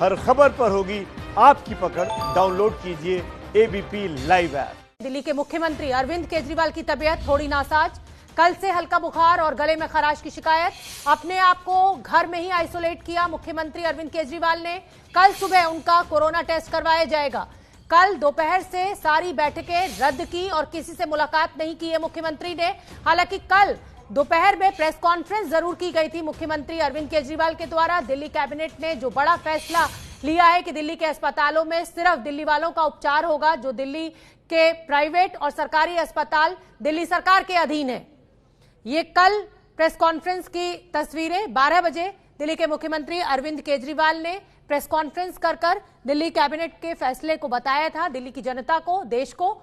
हर खबर पर होगी आपकी पकड़। डाउनलोड कीजिए एबीपी लाइव ऐप। दिल्ली के मुख्यमंत्री अरविंद केजरीवाल की तबीयत थोड़ी नासाज। कल से हल्का बुखार और गले में खराश की शिकायत। अपने आप को घर में ही आइसोलेट किया मुख्यमंत्री अरविंद केजरीवाल ने। कल सुबह उनका कोरोना टेस्ट करवाया जाएगा। कल दोपहर से सारी बैठकें रद्द की और किसी से मुलाकात नहीं की है मुख्यमंत्री ने। हालांकि कल दोपहर में प्रेस कॉन्फ्रेंस जरूर की गई थी मुख्यमंत्री अरविंद केजरीवाल के द्वारा। दिल्ली कैबिनेट ने जो बड़ा फैसला लिया है कि दिल्ली के अस्पतालों में सिर्फ दिल्ली वालों का उपचार होगा। जो दिल्ली के प्राइवेट और सरकारी अस्पताल दिल्ली सरकार के अधीन है। ये कल प्रेस कॉन्फ्रेंस की तस्वीरें 12 बजे दिल्ली के मुख्यमंत्री अरविंद केजरीवाल ने प्रेस कॉन्फ्रेंस कर दिल्ली कैबिनेट के फैसले को बताया था दिल्ली की जनता को, देश को।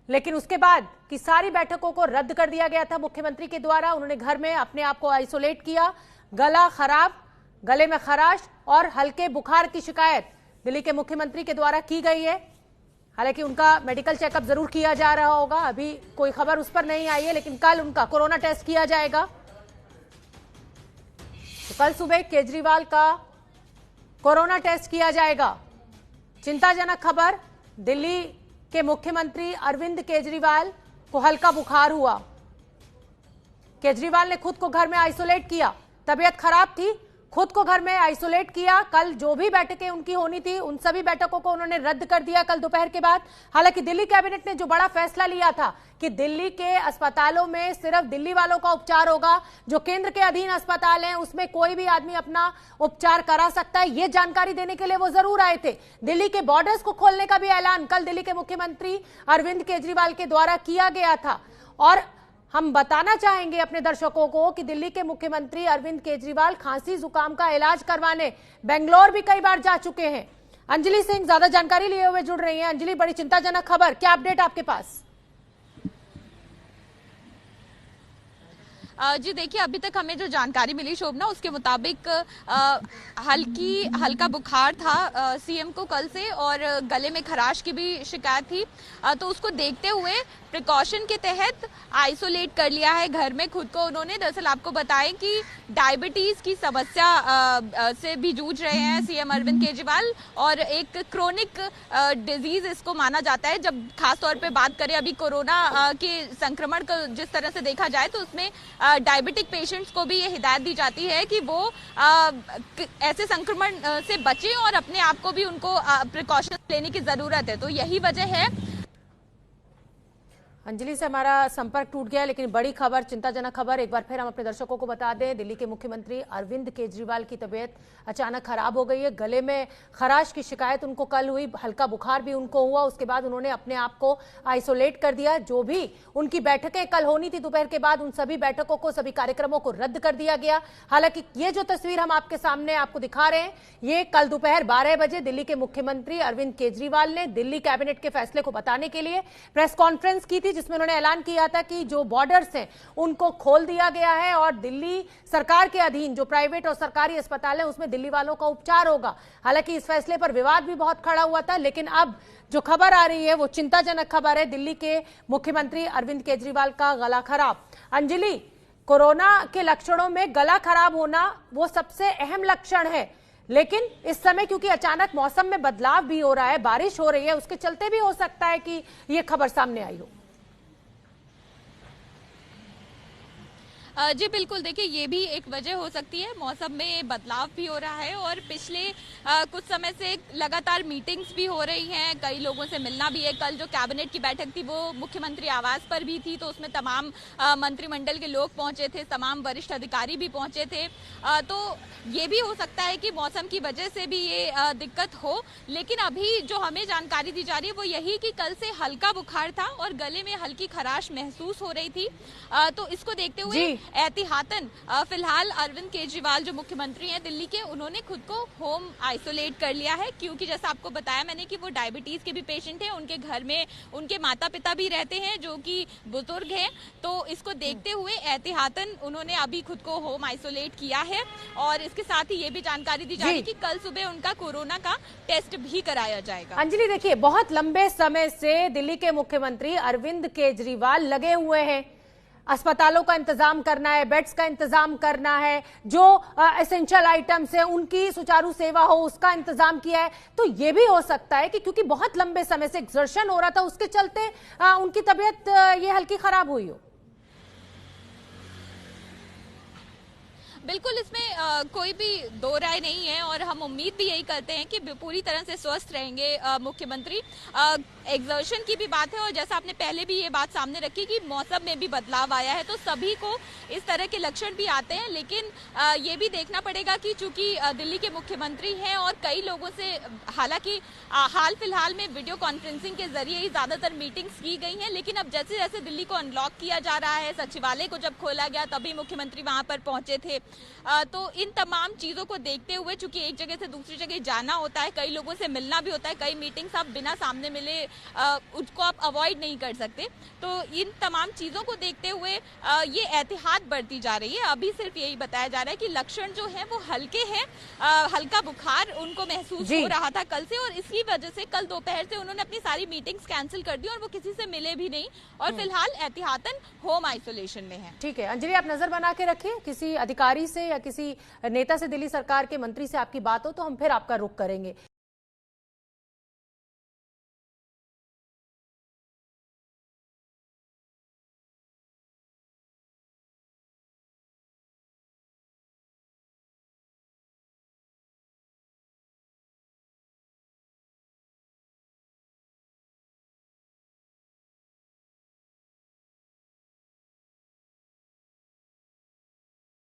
लेकिन उसके बाद की सारी बैठकों को रद्द कर दिया गया था मुख्यमंत्री के द्वारा। उन्होंने घर में अपने आप को आइसोलेट किया। गला खराब, गले में खराश और हल्के बुखार की शिकायत दिल्ली के मुख्यमंत्री के द्वारा की गई है। हालांकि उनका मेडिकल चेकअप जरूर किया जा रहा होगा, अभी कोई खबर उस पर नहीं आई है, लेकिन कल उनका कोरोना टेस्ट किया जाएगा। तो कल सुबह केजरीवाल का कोरोना टेस्ट किया जाएगा। चिंताजनक खबर, दिल्ली के मुख्यमंत्री अरविंद केजरीवाल को हल्का बुखार हुआ। केजरीवाल ने खुद को घर में आइसोलेट किया। तबीयत खराब थी, खुद को घर में आइसोलेट किया। कल जो भी बैठकें उनकी होनी थी उन सभी बैठकों को उन्होंने रद्द कर दिया कल दोपहर के बाद। हालांकि दिल्ली कैबिनेट ने जो बड़ा फैसला लिया था कि दिल्ली के अस्पतालों में सिर्फ दिल्ली वालों का उपचार होगा, जो केंद्र के अधीन अस्पताल हैं उसमें कोई भी आदमी अपना उपचार करा सकता है, ये जानकारी देने के लिए वो जरूर आए थे। दिल्ली के बॉर्डर्स को खोलने का भी ऐलान कल दिल्ली के मुख्यमंत्री अरविंद केजरीवाल के द्वारा किया गया था। और हम बताना चाहेंगे अपने दर्शकों को कि दिल्ली के मुख्यमंत्री अरविंद केजरीवाल खांसी जुकाम का इलाज करवाने बेंगलोर भी कई बार जा चुके हैं। अंजलि सिंह ज्यादा जानकारी लिए हुए जुड़ रही हैं। अंजलि, बड़ी चिंताजनक खबर, क्या अपडेट आपके पास? जी देखिए, अभी तक हमें जो जानकारी मिली शोभना, उसके मुताबिक हल्का बुखार था सीएम को कल से और गले में खराश की भी शिकायत थी। तो उसको देखते हुए प्रिकॉशन के तहत आइसोलेट कर लिया है घर में खुद को उन्होंने। दरअसल आपको बताएं कि डायबिटीज की समस्या से भी जूझ रहे हैं सीएम अरविंद केजरीवाल और एक क्रोनिक डिजीज इसको माना जाता है। जब खास तौर पे बात करें अभी कोरोना के संक्रमण को जिस तरह से देखा जाए तो उसमें डायबिटिक पेशेंट्स को भी ये हिदायत दी जाती है कि वो ऐसे संक्रमण से बचें और अपने आप को भी उनको प्रिकॉशन लेने की जरूरत है। तो यही वजह है। अंजलि से हमारा संपर्क टूट गया, लेकिन बड़ी खबर, चिंताजनक खबर एक बार फिर हम अपने दर्शकों को बता दें। दिल्ली के मुख्यमंत्री अरविंद केजरीवाल की तबीयत अचानक खराब हो गई है। गले में खराश की शिकायत उनको कल हुई, हल्का बुखार भी उनको हुआ। उसके बाद उन्होंने अपने आप को आइसोलेट कर दिया। जो भी उनकी बैठकें कल होनी थी दोपहर के बाद, उन सभी बैठकों को, सभी कार्यक्रमों को रद्द कर दिया गया। हालांकि ये जो तस्वीर हम आपके सामने आपको दिखा रहे हैं, ये कल दोपहर 12 बजे दिल्ली के मुख्यमंत्री अरविंद केजरीवाल ने दिल्ली कैबिनेट के फैसले को बताने के लिए प्रेस कॉन्फ्रेंस की थी, जिसमें उन्होंने ऐलान किया था कि जो बॉर्डर्स हैं उनको खोल दिया गया है और दिल्ली सरकार के अधीन जो प्राइवेट और सरकारी अस्पताल है उसमें दिल्ली वालों का उपचार होगा। हालांकि इस फैसले पर विवाद भी बहुत खड़ा हुआ था, लेकिन अब जो खबर आ रही है वो चिंताजनक खबर है। दिल्ली के मुख्यमंत्री अरविंद केजरीवाल का गला खराब। अंजलि, कोरोना के लक्षणों में गला खराब होना वो सबसे अहम लक्षण है, लेकिन इस समय क्योंकि अचानक मौसम में बदलाव भी हो रहा है, बारिश हो रही है, उसके चलते भी हो सकता है कि ये खबर सामने आई हो। जी बिल्कुल, देखिए ये भी एक वजह हो सकती है। मौसम में बदलाव भी हो रहा है और पिछले कुछ समय से लगातार मीटिंग्स भी हो रही हैं, कई लोगों से मिलना भी है। कल जो कैबिनेट की बैठक थी वो मुख्यमंत्री आवास पर भी थी, तो उसमें तमाम मंत्रिमंडल के लोग पहुंचे थे, तमाम वरिष्ठ अधिकारी भी पहुंचे थे। तो ये भी हो सकता है कि मौसम की वजह से भी ये दिक्कत हो, लेकिन अभी जो हमें जानकारी दी जा रही है वो यही कि कल से हल्का बुखार था और गले में हल्की खराश महसूस हो रही थी। तो इसको देखते हुए एहतियातन फिलहाल अरविंद केजरीवाल जो मुख्यमंत्री हैं दिल्ली के, उन्होंने खुद को होम आइसोलेट कर लिया है, क्योंकि जैसा आपको बताया मैंने कि वो डायबिटीज के भी पेशेंट हैं। उनके घर में उनके माता पिता भी रहते हैं जो कि बुजुर्ग हैं। तो इसको देखते हुए एहतियातन उन्होंने अभी खुद को होम आइसोलेट किया है और इसके साथ ही ये भी जानकारी दी जा रही है कि कल सुबह उनका कोरोना का टेस्ट भी कराया जाएगा। अंजलि, देखिए बहुत लंबे समय से दिल्ली के मुख्यमंत्री अरविंद केजरीवाल लगे हुए हैं अस्पतालों का इंतजाम करना है, बेड्स का इंतजाम करना है, जो एसेंशियल आइटम्स है उनकी सुचारू सेवा हो उसका इंतजाम किया है। तो ये भी हो सकता है कि क्योंकि बहुत लंबे समय से एक्सर्शन हो रहा था उसके चलते उनकी तबीयत ये हल्की खराब हुई हो। बिल्कुल, इसमें कोई भी दो राय नहीं है और हम उम्मीद भी यही करते हैं कि पूरी तरह से स्वस्थ रहेंगे मुख्यमंत्री। एग्जर्शन की भी बात है और जैसा आपने पहले भी ये बात सामने रखी कि मौसम में भी बदलाव आया है, तो सभी को इस तरह के लक्षण भी आते हैं। लेकिन ये भी देखना पड़ेगा कि चूंकि दिल्ली के मुख्यमंत्री हैं और कई लोगों से हालांकि हाल फिलहाल में वीडियो कॉन्फ्रेंसिंग के जरिए ही ज्यादातर मीटिंग्स की गई हैं, लेकिन अब जैसे जैसे दिल्ली को अनलॉक किया जा रहा है, सचिवालय को जब खोला गया तभी मुख्यमंत्री वहां पर पहुंचे थे। तो इन तमाम चीजों को देखते हुए, चूंकि एक जगह से दूसरी जगह जाना होता है, कई लोगों से मिलना भी होता है, कई मीटिंग्स आप बिना सामने मिले उसको आप अवॉइड नहीं कर सकते, तो इन तमाम चीजों को देखते हुए ये एहतियात बरती जा रही है। अभी सिर्फ यही बताया जा रहा है कि लक्षण जो है वो हल्के हैं, हल्का बुखार उनको महसूस हो रहा था कल से, और इसी वजह से कल दोपहर से उन्होंने अपनी सारी मीटिंग्स कैंसिल कर दी और वो किसी से मिले भी नहीं और फिलहाल एहतियातन होम आइसोलेशन में है। ठीक है अंजलि, आप नजर बना के रखिए, किसी अधिकारी से या किसी नेता से, दिल्ली सरकार के मंत्री से आपकी बात हो तो हम फिर आपका रुख करेंगे।